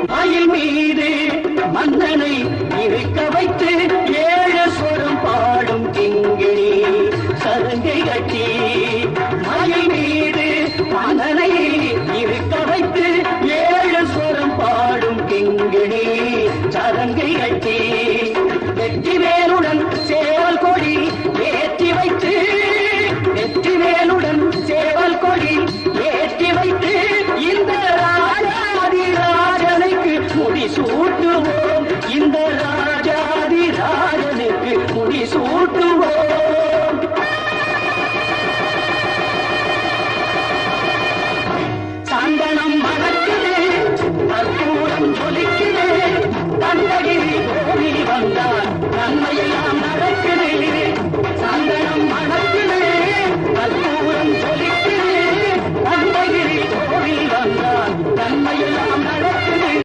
மயில் மீது மன்னனை இருக்க வைத்து ஏழு சொரம் பாடும் கிங்கிணி சதங்கை கட்டி மயில் மீது மன்னனை இருக்க வைத்து ஏழு சொரம் பாடும் கிங்கிணி சதங்கை கட்டி வெற்றி வேலுடன்